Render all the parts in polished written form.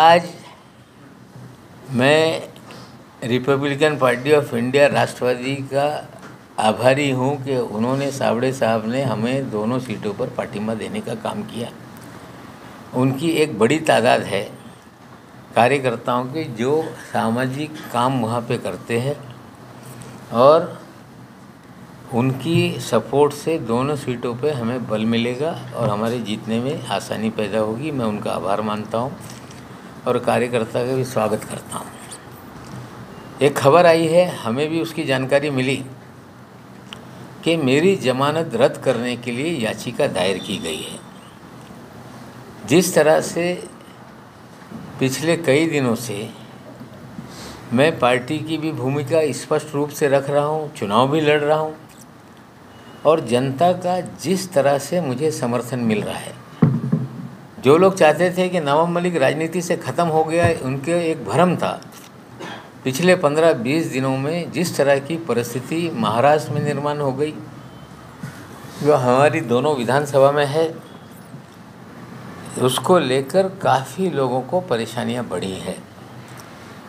आज मैं Republican party of India राष्ट्रवादी का आभारी हूं कि उन्होंने सावड़े साहब ने हमें दोनों सीटों पर पार्टिमा देने का काम किया। उनकी एक बड़ी तादाद है कार्यकर्ताओं के जो सामाजिक काम वहाँ पे करते हैं और उनकी सपोर्ट से दोनों सीटों पे हमें बल मिलेगा और हमारे जीतने में आसानी पैदा होगी। मैं उनका आभार मानता हूँ और कार्यकर्ता का भी स्वागत करता हूँ। एक खबर आई है, हमें भी उसकी जानकारी मिली कि मेरी जमानत रद्द करने के लिए याचिका दायर की गई है। जिस तरह से पिछले कई दिनों से मैं पार्टी की भी भूमिका स्पष्ट रूप से रख रहा हूँ, चुनाव भी लड़ रहा हूँ और जनता का जिस तरह से मुझे समर्थन मिल रहा है। जो लोग चाहते थे कि नवाब मलिक राजनीति से ख़त्म हो गया, उनके एक भ्रम था। पिछले 15-20 दिनों में जिस तरह की परिस्थिति महाराष्ट्र में निर्माण हो गई, जो हमारी दोनों विधानसभा में है, उसको लेकर काफ़ी लोगों को परेशानियां बढ़ी हैं।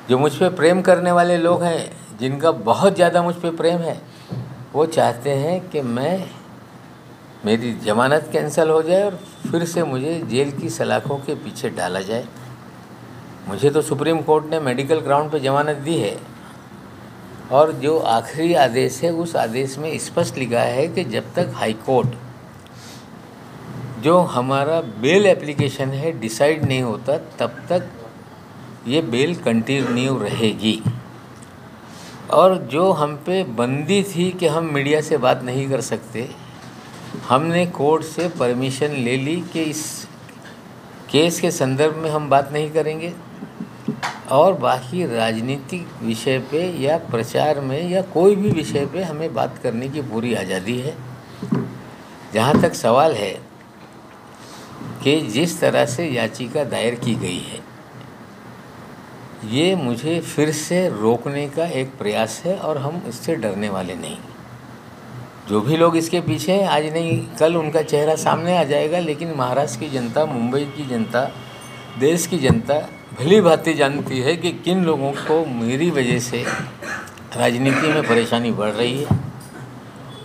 जो मुझ पे प्रेम करने वाले लोग हैं, जिनका बहुत ज़्यादा मुझ पे प्रेम है, वो चाहते हैं कि मेरी ज़मानत कैंसिल हो जाए और फिर से मुझे जेल की सलाखों के पीछे डाला जाए। मुझे तो सुप्रीम कोर्ट ने मेडिकल ग्राउंड पे ज़मानत दी है और जो आखिरी आदेश है उस आदेश में स्पष्ट लिखा है कि जब तक हाई कोर्ट जो हमारा बेल एप्लीकेशन है डिसाइड नहीं होता, तब तक ये बेल कंटिन्यू रहेगी। और जो हम पे बंदी थी कि हम मीडिया से बात नहीं कर सकते, हमने कोर्ट से परमिशन ले ली कि इस केस के संदर्भ में हम बात नहीं करेंगे और बाकी राजनीतिक विषय पे या प्रचार में या कोई भी विषय पे हमें बात करने की पूरी आज़ादी है। जहाँ तक सवाल है कि जिस तरह से याचिका दायर की गई है, ये मुझे फिर से रोकने का एक प्रयास है और हम इससे डरने वाले नहीं। जो भी लोग इसके पीछे हैं, आज नहीं कल उनका चेहरा सामने आ जाएगा, लेकिन महाराष्ट्र की जनता, मुंबई की जनता, देश की जनता भली भांति जानती है कि किन लोगों को मेरी वजह से राजनीति में परेशानी बढ़ रही है।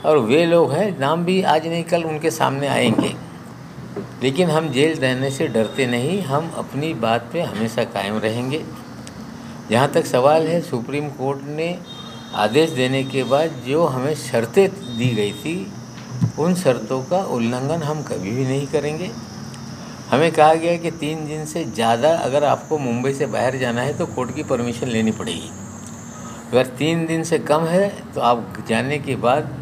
और वे लोग हैं, नाम भी आज नहीं कल उनके सामने आएंगे, लेकिन हम जेल रहने से डरते नहीं, हम अपनी बात पे हमेशा कायम रहेंगे। जहाँ तक सवाल है, सुप्रीम कोर्ट ने आदेश देने के बाद जो हमें शर्तें दी गई थी, उन शर्तों का उल्लंघन हम कभी भी नहीं करेंगे। हमें कहा गया कि 3 दिन से ज़्यादा अगर आपको मुंबई से बाहर जाना है तो कोर्ट की परमिशन लेनी पड़ेगी। अगर 3 दिन से कम है तो आप जाने के बाद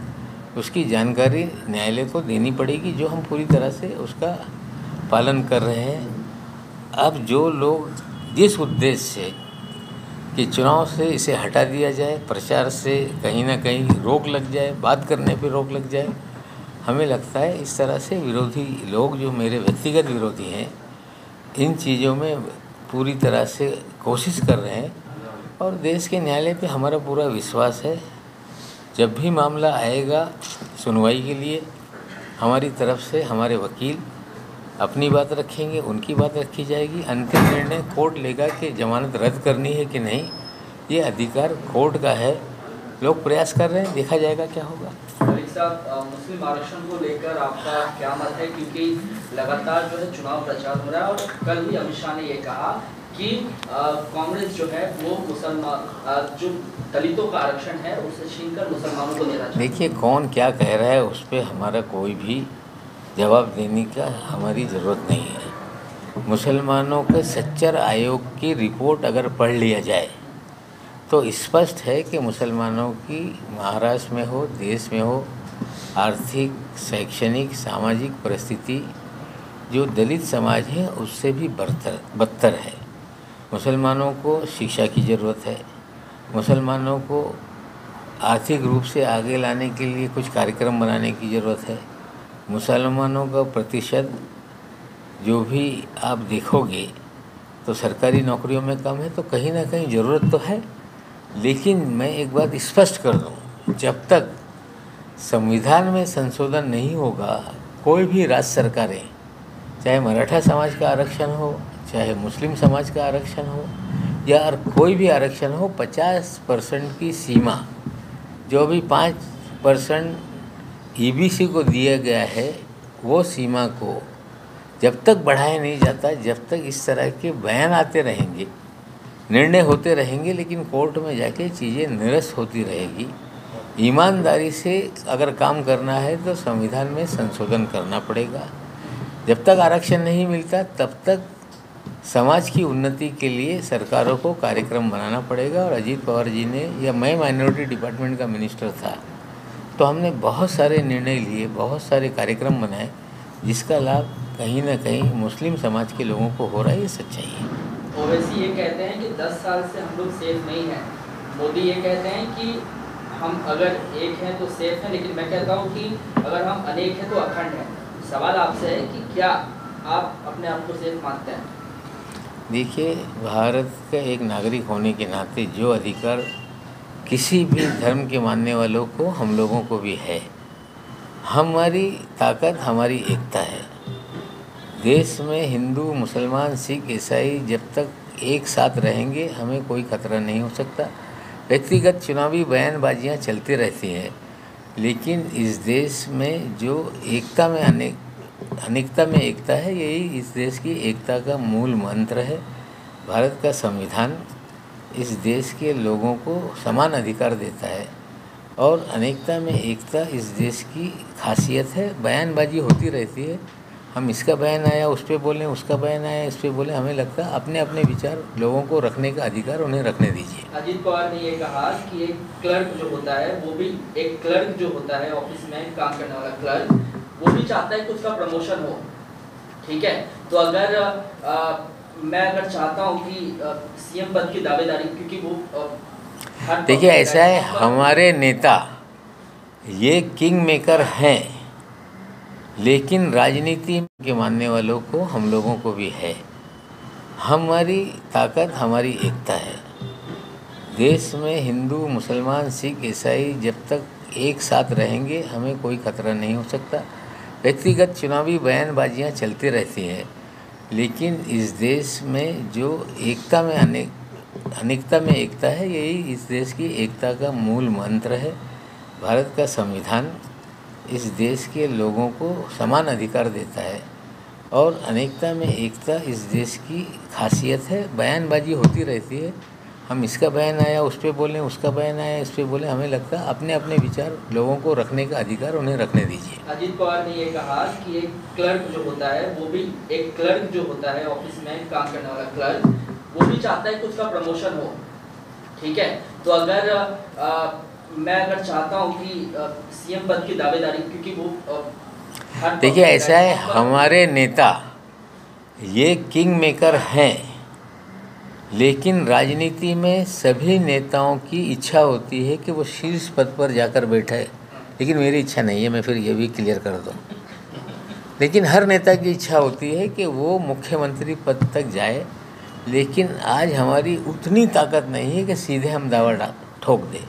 उसकी जानकारी न्यायालय को देनी पड़ेगी, जो हम पूरी तरह से उसका पालन कर रहे हैं। अब जो लोग जिस उद्देश्य से कि चुनाव से इसे हटा दिया जाए, प्रचार से कहीं ना कहीं रोक लग जाए, बात करने पे रोक लग जाए, हमें लगता है इस तरह से विरोधी लोग जो मेरे व्यक्तिगत विरोधी हैं, इन चीज़ों में पूरी तरह से कोशिश कर रहे हैं। और देश के न्यायालय पे हमारा पूरा विश्वास है। जब भी मामला आएगा सुनवाई के लिए, हमारी तरफ से हमारे वकील अपनी बात रखेंगे, उनकी बात रखी जाएगी। अंतिम निर्णय कोर्ट लेगा कि जमानत रद्द करनी है कि नहीं, ये अधिकार कोर्ट का है। लोग प्रयास कर रहे हैं, देखा जाएगा क्या होगा। मलिक साहब, मुस्लिम आरक्षण को लेकर आपका क्या मत है? क्योंकि लगातार जो है चुनाव प्रचार हो रहा है और कल ही अमित शाह ने ये कहा कि कांग्रेस जो है वो मुसलमान जो दलितों का आरक्षण है उसे छीनकर मुसलमानों को देना चाहिए। देखिए, कौन क्या कह रहा है उस पर हमारा कोई भी जवाब देने का हमारी ज़रूरत नहीं है। मुसलमानों के सच्चर आयोग की रिपोर्ट अगर पढ़ लिया जाए तो स्पष्ट है कि मुसलमानों की महाराष्ट्र में हो, देश में हो, आर्थिक, शैक्षणिक, सामाजिक परिस्थिति जो दलित समाज है उससे भी बदतर है। मुसलमानों को शिक्षा की ज़रूरत है। मुसलमानों को आर्थिक रूप से आगे लाने के लिए कुछ कार्यक्रम बनाने की ज़रूरत है। मुसलमानों का प्रतिशत जो भी आप देखोगे तो सरकारी नौकरियों में कम है, तो कहीं ना कहीं ज़रूरत तो है। लेकिन मैं एक बात स्पष्ट कर दूं, जब तक संविधान में संशोधन नहीं होगा, कोई भी राज्य सरकारें, चाहे मराठा समाज का आरक्षण हो, चाहे मुस्लिम समाज का आरक्षण हो या और कोई भी आरक्षण हो, 50% की सीमा जो भी 5% ईबीसी को दिया गया है, वो सीमा को जब तक बढ़ाया नहीं जाता, जब तक इस तरह के बयान आते रहेंगे, निर्णय होते रहेंगे, लेकिन कोर्ट में जाके चीज़ें निरस्त होती रहेगी। ईमानदारी से अगर काम करना है तो संविधान में संशोधन करना पड़ेगा। जब तक आरक्षण नहीं मिलता तब तक समाज की उन्नति के लिए सरकारों को कार्यक्रम बनाना पड़ेगा। और अजीत पवार जी ने, या मैं माइनॉरिटी डिपार्टमेंट का मिनिस्टर था तो हमने बहुत सारे निर्णय लिए, बहुत सारे कार्यक्रम बनाए, जिसका लाभ कहीं ना कहीं मुस्लिम समाज के लोगों को हो रहा है। ये सच्चाई है। ओवैसी ये कहते हैं कि 10 साल से हम लोग सेफ नहीं हैं। मोदी ये कहते हैं कि हम अगर एक हैं तो सेफ हैं, लेकिन मैं कहता हूँ कि अगर हम अनेक हैं तो अखंड हैं। सवाल आपसे है कि क्या आप अपने आप को सेफ मानते हैं? देखिए, भारत का एक नागरिक होने के नाते जो अधिकार किसी भी धर्म के मानने वालों को, हम लोगों को भी है। हमारी ताकत हमारी एकता है। देश में हिंदू, मुसलमान, सिख, ईसाई जब तक एक साथ रहेंगे हमें कोई खतरा नहीं हो सकता। व्यक्तिगत चुनावी बयानबाजियां चलती रहती हैं, लेकिन इस देश में जो एकता में अनेकता में एकता है, यही इस देश की एकता का मूल मंत्र है। भारत का संविधान इस देश के लोगों को समान अधिकार देता है और अनेकता में एकता इस देश की खासियत है। बयानबाजी होती रहती है, हम इसका बयान आया उस पर बोलें, उसका बयान आया इस पर बोलें, हमें लगता है अपने अपने विचार लोगों को रखने का अधिकार उन्हें रखने दीजिए। अजीत पवार ने ये कहा कि एक क्लर्क जो होता है, वो भी एक क्लर्क जो होता है, ऑफिस में काम करने वाला क्लर्क, वो भी चाहता है कि उसका प्रमोशन हो। ठीक है, तो अगर मैं अगर चाहता हूँ कि सीएम पद की दावेदारी, क्योंकि वो देखिए ऐसा है, हमारे नेता ये किंग मेकर हैं, लेकिन राजनीति के मानने वालों को, हम लोगों को भी है। हमारी ताकत हमारी एकता है। देश में हिंदू, मुसलमान, सिख, ईसाई जब तक एक साथ रहेंगे हमें कोई खतरा नहीं हो सकता। व्यक्तिगत चुनावी बयानबाजियां चलती रहती हैं, लेकिन इस देश में जो एकता में अनेकता में एकता है, यही इस देश की एकता का मूल मंत्र है। भारत का संविधान इस देश के लोगों को समान अधिकार देता है और अनेकता में एकता इस देश की खासियत है। बयानबाजी होती रहती है, हम इसका बयान आया उस पर बोलें, उसका बयान आया इस पर बोलें, हमें लगता है अपने अपने विचार लोगों को रखने का अधिकार उन्हें रखने दीजिए। अजीत पवार ने ये कहा कि एक क्लर्क जो होता है, वो भी एक क्लर्क जो होता है, ऑफिस में काम करने वाला क्लर्क, वो भी चाहता है कि उसका प्रमोशन हो। ठीक है, तो अगर मैं अगर चाहता हूँ कि सीएम पद की दावेदारी, क्योंकि वो देखिए ऐसा है, हमारे नेता ये किंग मेकर हैं, लेकिन राजनीति में सभी नेताओं की इच्छा होती है कि वो शीर्ष पद पर जाकर बैठे, लेकिन मेरी इच्छा नहीं है, मैं फिर ये भी क्लियर कर दूँ। लेकिन हर नेता की इच्छा होती है कि वो मुख्यमंत्री पद तक जाए, लेकिन आज हमारी उतनी ताकत नहीं है कि सीधे हम दावा ठोक दें।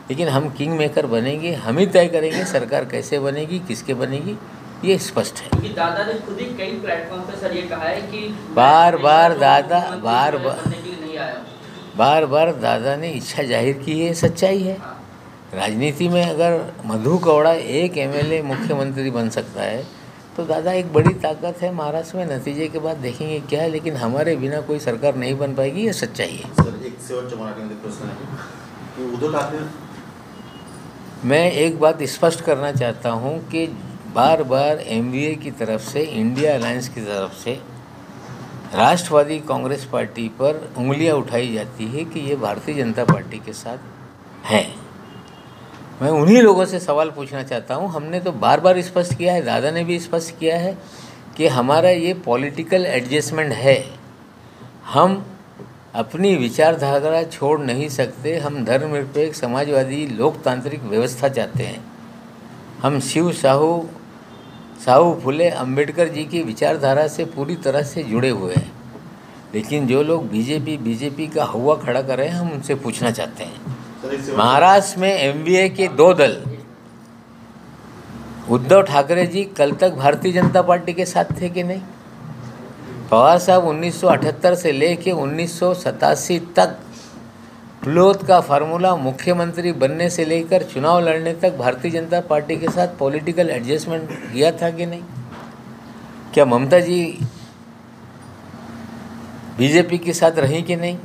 लेकिन हम किंग मेकर बनेंगे, हम ही तय करेंगे सरकार कैसे बनेगी, किसके बनेगी, ये स्पष्ट है। क्योंकि दादा ने खुद ही कई प्लेटफॉर्म पे सर ये कहा है कि बार बार दादा ने इच्छा जाहिर की है, सच्चाई है। राजनीति में अगर मधु कौड़ा एक एमएलए मुख्यमंत्री बन सकता है तो दादा एक बड़ी ताकत है। महाराष्ट्र में नतीजे के बाद देखेंगे क्या है, लेकिन हमारे बिना कोई सरकार नहीं बन पाएगी, ये सच्चाई है। सर एक शेवटच्या मराठीमध्ये प्रश्न आहे की उद्धव ठाकरे, मैं एक बात स्पष्ट करना चाहता हूं कि बार बार एमवीए की तरफ से, इंडिया अलायंस की तरफ से राष्ट्रवादी कांग्रेस पार्टी पर उंगलियां उठाई जाती है कि ये भारतीय जनता पार्टी के साथ हैं। मैं उन्हीं लोगों से सवाल पूछना चाहता हूं, हमने तो बार बार स्पष्ट किया है, दादा ने भी स्पष्ट किया है कि हमारा ये पॉलिटिकल एडजस्टमेंट है। हम अपनी विचारधारा छोड़ नहीं सकते। हम धर्मनिरपेक्ष, समाजवादी, लोकतांत्रिक व्यवस्था चाहते हैं। हम शिव साहू फुले अम्बेडकर जी की विचारधारा से पूरी तरह से जुड़े हुए हैं। लेकिन जो लोग बीजेपी का हवा खड़ा कर रहे हैं, हम उनसे पूछना चाहते हैं, महाराष्ट्र में एमवीए के 2 दल, उद्धव ठाकरे जी कल तक भारतीय जनता पार्टी के साथ थे कि नहीं? पवार साहब 1978 से लेके 1987 तक फ्लोत का फार्मूला मुख्यमंत्री बनने से लेकर चुनाव लड़ने तक भारतीय जनता पार्टी के साथ पॉलिटिकल एडजस्टमेंट किया था कि नहीं? क्या ममता जी बीजेपी के साथ रही कि नहीं?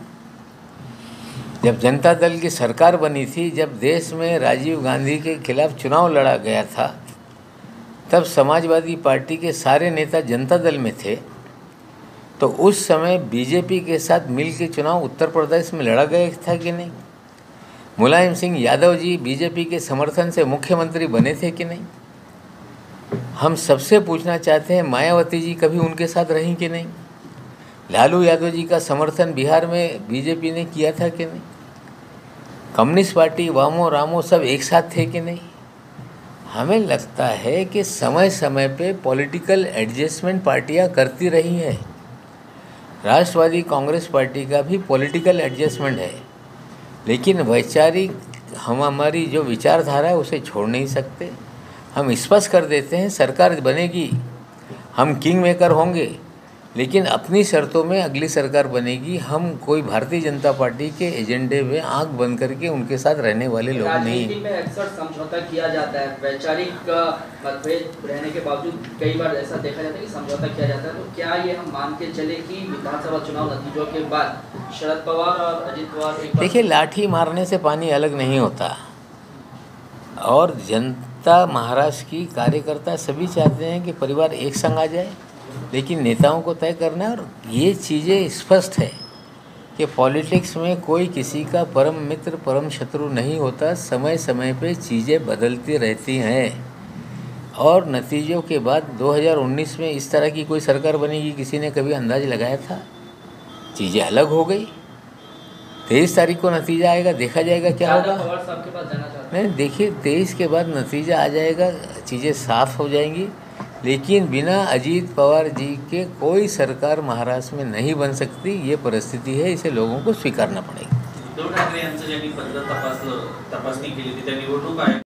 जब जनता दल की सरकार बनी थी, जब देश में राजीव गांधी के खिलाफ चुनाव लड़ा गया था, तब समाजवादी पार्टी के सारे नेता जनता दल में थे। तो उस समय बीजेपी के साथ मिल के चुनाव उत्तर प्रदेश में लड़ा गया था कि नहीं? मुलायम सिंह यादव जी बीजेपी के समर्थन से मुख्यमंत्री बने थे कि नहीं? हम सबसे पूछना चाहते हैं, मायावती जी कभी उनके साथ रहीं कि नहीं? लालू यादव जी का समर्थन बिहार में बीजेपी ने किया था कि नहीं? कम्युनिस्ट पार्टी, वामो रामो सब एक साथ थे कि नहीं? हमें लगता है कि समय समय पे पॉलिटिकल एडजस्टमेंट पार्टियां करती रही हैं। राष्ट्रवादी कांग्रेस पार्टी का भी पॉलिटिकल एडजस्टमेंट है, लेकिन वैचारिक हमारी जो विचारधारा है उसे छोड़ नहीं सकते। हम स्पष्ट कर देते हैं, सरकार बनेगी, हम किंग मेकर होंगे, लेकिन अपनी शर्तों में अगली सरकार बनेगी। हम कोई भारतीय जनता पार्टी के एजेंडे में आंख बंद करके उनके साथ रहने वाले लोग नहीं हैं। राजनीति में अक्सर समझौता किया जाता है, वैचारिक मतभेद रहने के बावजूद कई बार ऐसा देखा जाता है कि समझौता किया जाता है। तो क्या ये हम मान के चले कि विधानसभा चुनाव नतीजों के बाद शरद पवार और अजित पवार देखिए, लाठी मारने से पानी अलग नहीं होता, और जनता महाराष्ट्र की कार्यकर्ता सभी चाहते हैं कि परिवार एक संग आ जाए, लेकिन नेताओं को तय करना है। और ये चीज़ें स्पष्ट है कि पॉलिटिक्स में कोई किसी का परम मित्र परम शत्रु नहीं होता। समय समय पे चीज़ें बदलती रहती हैं, और नतीजों के बाद 2019 में इस तरह की कोई सरकार बनेगी, किसी ने कभी अंदाज लगाया था? चीज़ें अलग हो गई। 23 तारीख को नतीजा आएगा, देखा जाएगा क्या होगा। पवार साहब के पास जाना चाहते नहीं, देखिए 23 के बाद नतीजा आ जाएगा, चीज़ें साफ हो जाएंगी, लेकिन बिना अजीत पवार जी के कोई सरकार महाराष्ट्र में नहीं बन सकती। ये परिस्थिती है, इसे लोगों को स्वीकारना पड़ेगा। उद्धव ठाकरे यांचं ज्यांनी पत्र तपासणी केली ती त्या निवडणूक आयोग